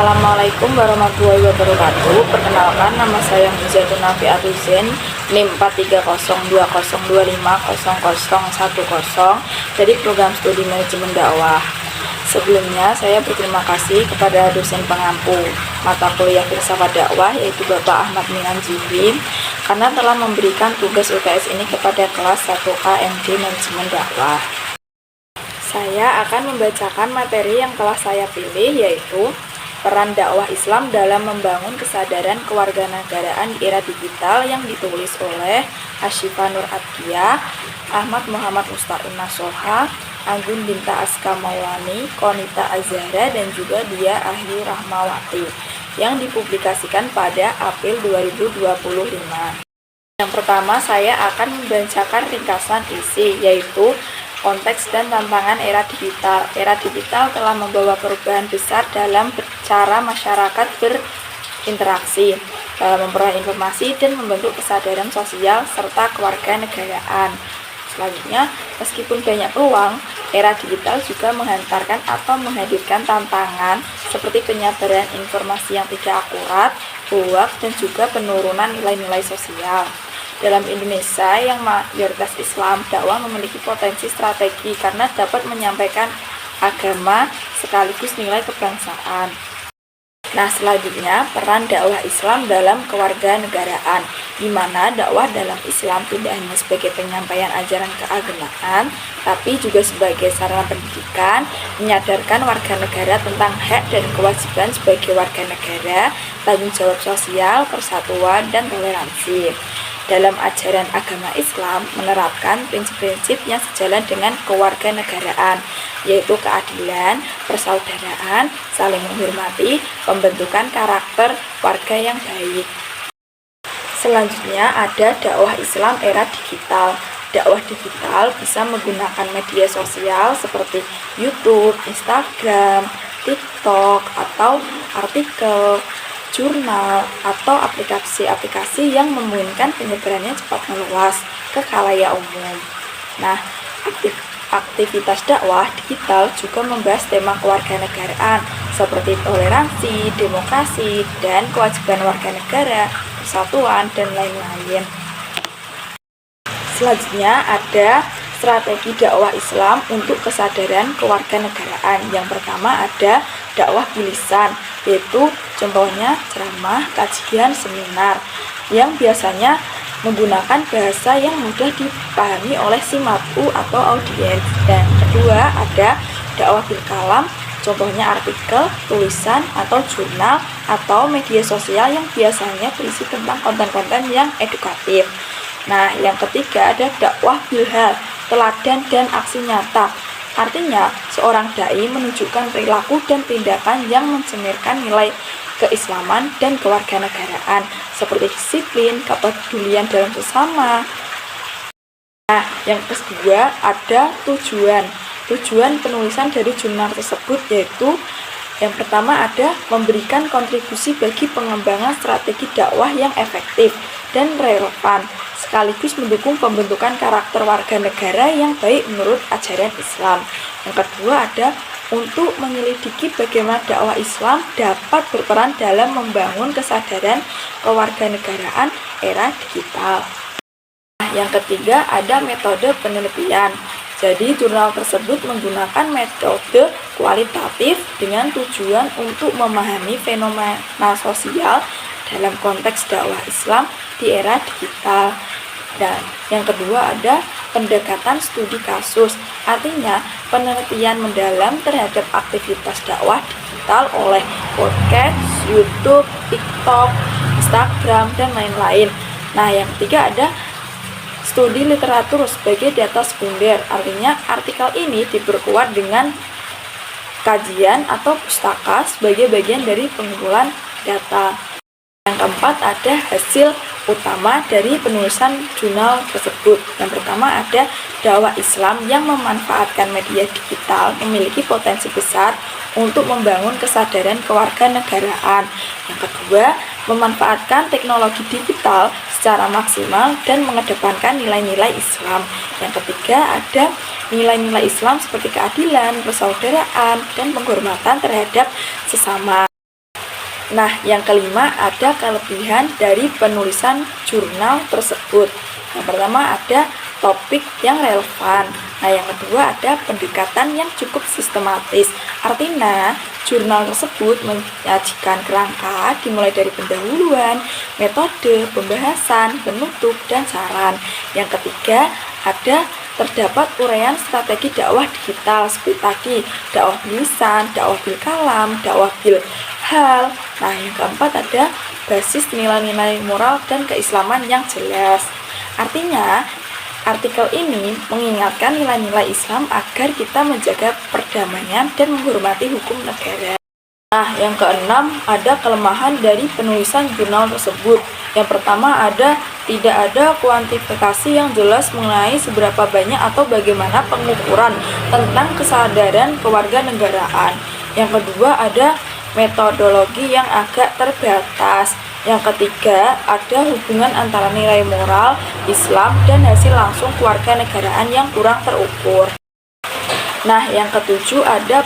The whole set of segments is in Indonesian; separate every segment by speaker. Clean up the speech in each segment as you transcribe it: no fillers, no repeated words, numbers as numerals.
Speaker 1: Assalamualaikum warahmatullahi wabarakatuh. Perkenalkan, nama saya Muzatun Nafiatul Zain, NIM 43020250010 dari program studi manajemen dakwah. Sebelumnya saya berterima kasih kepada dosen pengampu mata kuliah filsafat dakwah yaitu Bapak Ahmad Minan Jibrin karena telah memberikan tugas UTS ini kepada kelas 1K MD manajemen dakwah. Saya akan membacakan materi yang telah saya pilih, yaitu peran dakwah Islam dalam membangun kesadaran kewarganegaraan di era digital, yang ditulis oleh Asyifa Nur Atqiyah, Ahmad Muhammad Mustaqim Nasoha, Anggun Binta Aska Maulani, Konita Azhara, dan juga Dia Ahli Rahmawati, yang dipublikasikan pada April 2025. Yang pertama, saya akan membacakan ringkasan isi, yaitu konteks dan tantangan era digital. Era digital telah membawa perubahan besar dalam cara masyarakat berinteraksi, dalam memperoleh informasi dan membentuk kesadaran sosial serta kewarganegaraan. Selanjutnya, meskipun banyak peluang, era digital juga menghantarkan atau menghadirkan tantangan seperti penyebaran informasi yang tidak akurat, hoax, dan juga penurunan nilai-nilai sosial. Dalam Indonesia yang mayoritas Islam, dakwah memiliki potensi strategi karena dapat menyampaikan agama sekaligus nilai kebangsaan. Nah, selanjutnya peran dakwah Islam dalam kewarganegaraan, di mana dakwah dalam Islam tidak hanya sebagai penyampaian ajaran keagamaan, tapi juga sebagai sarana pendidikan, menyadarkan warga negara tentang hak dan kewajiban sebagai warga negara, tanggung jawab sosial, persatuan, dan toleransi. Dalam ajaran agama Islam menerapkan prinsip-prinsip yang sejalan dengan kewarganegaraan, yaitu keadilan, persaudaraan, saling menghormati, pembentukan karakter warga yang baik. Selanjutnya ada dakwah Islam era digital. Dakwah digital bisa menggunakan media sosial seperti YouTube, Instagram, TikTok, atau artikel, jurnal, atau aplikasi-aplikasi yang memungkinkan penyebarannya cepat meluas ke khalayak umum. Nah, aktivitas dakwah digital juga membahas tema kewarganegaraan seperti toleransi, demokrasi, dan kewajiban warga negara, persatuan, dan lain-lain. Selanjutnya ada strategi dakwah Islam untuk kesadaran kewarganegaraan. Yang pertama ada dakwah bilisan, yaitu contohnya ceramah, kajian, seminar yang biasanya menggunakan bahasa yang mudah dipahami oleh si mat'u atau audiens. Dan kedua ada dakwah bil kalam, contohnya artikel, tulisan, atau jurnal atau media sosial yang biasanya berisi tentang konten-konten yang edukatif. Nah, yang ketiga ada dakwah bil hal, teladan dan aksi nyata. Artinya, seorang dai menunjukkan perilaku dan tindakan yang mencemirkan nilai keislaman dan kewarganegaraan seperti disiplin, kepedulian dalam sesama. Nah, yang kedua ada tujuan. Tujuan penulisan dari jurnal tersebut yaitu yang pertama ada memberikan kontribusi bagi pengembangan strategi dakwah yang efektif dan relevan, sekaligus mendukung pembentukan karakter warga negara yang baik menurut ajaran Islam. Yang kedua ada untuk menyelidiki bagaimana dakwah Islam dapat berperan dalam membangun kesadaran kewarganegaraan era digital. Nah, yang ketiga ada metode penelitian. Jadi jurnal tersebut menggunakan metode kualitatif dengan tujuan untuk memahami fenomena sosial dalam konteks dakwah Islam di era digital. Dan yang kedua ada pendekatan studi kasus, artinya penelitian mendalam terhadap aktivitas dakwah digital oleh podcast, YouTube, TikTok, Instagram, dan lain-lain. Nah, yang ketiga ada studi literatur sebagai data sekunder, artinya artikel ini diperkuat dengan kajian atau pustaka sebagai bagian dari pengumpulan data. Yang keempat ada hasil utama dari penulisan jurnal tersebut. Yang pertama ada dakwah Islam yang memanfaatkan media digital memiliki potensi besar untuk membangun kesadaran kewarganegaraan. Yang kedua, memanfaatkan teknologi digital secara maksimal dan mengedepankan nilai-nilai Islam. Yang ketiga ada nilai-nilai Islam seperti keadilan, persaudaraan, dan penghormatan terhadap sesama. Nah, yang kelima ada kelebihan dari penulisan jurnal tersebut. Yang pertama ada topik yang relevan. Nah, yang kedua ada pendekatan yang cukup sistematis. Artinya, jurnal tersebut menyajikan kerangka dimulai dari pendahuluan, metode, pembahasan, penutup, dan saran. Yang ketiga ada terdapat uraian strategi dakwah digital seperti tadi dakwah bilisan, dakwah bil kalam, dakwah bil hal. Nah, yang keempat ada basis nilai-nilai moral dan keislaman yang jelas. Artinya, artikel ini mengingatkan nilai-nilai Islam agar kita menjaga perdamaian dan menghormati hukum negara. Nah, yang keenam ada kelemahan dari penulisan jurnal tersebut. Yang pertama ada tidak ada kuantifikasi yang jelas mengenai seberapa banyak atau bagaimana pengukuran tentang kesadaran kewarganegaraan. Yang kedua ada metodologi yang agak terbatas. Yang ketiga, ada hubungan antara nilai moral, Islam, dan hasil langsung kewarganegaraan yang kurang terukur. Nah, yang ketujuh ada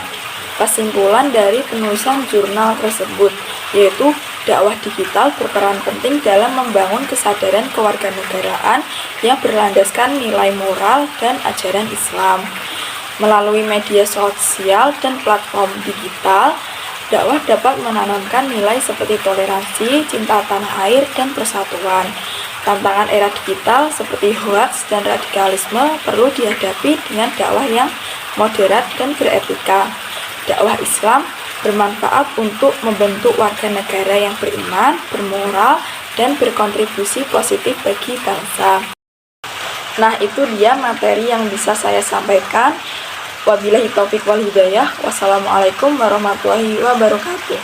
Speaker 1: kesimpulan dari penulisan jurnal tersebut, yaitu dakwah digital berperan penting dalam membangun kesadaran kewarganegaraan yang berlandaskan nilai moral dan ajaran Islam. Melalui media sosial dan platform digital, dakwah dapat menanamkan nilai seperti toleransi, cinta tanah air, dan persatuan. Tantangan era digital seperti hoaks dan radikalisme perlu dihadapi dengan dakwah yang moderat dan beretika. Dakwah Islam bermanfaat untuk membentuk warga negara yang beriman, bermoral, dan berkontribusi positif bagi bangsa. Nah, itu dia materi yang bisa saya sampaikan. Wabillahi taufik wal hidayah. Wassalamualaikum warahmatullahi wabarakatuh.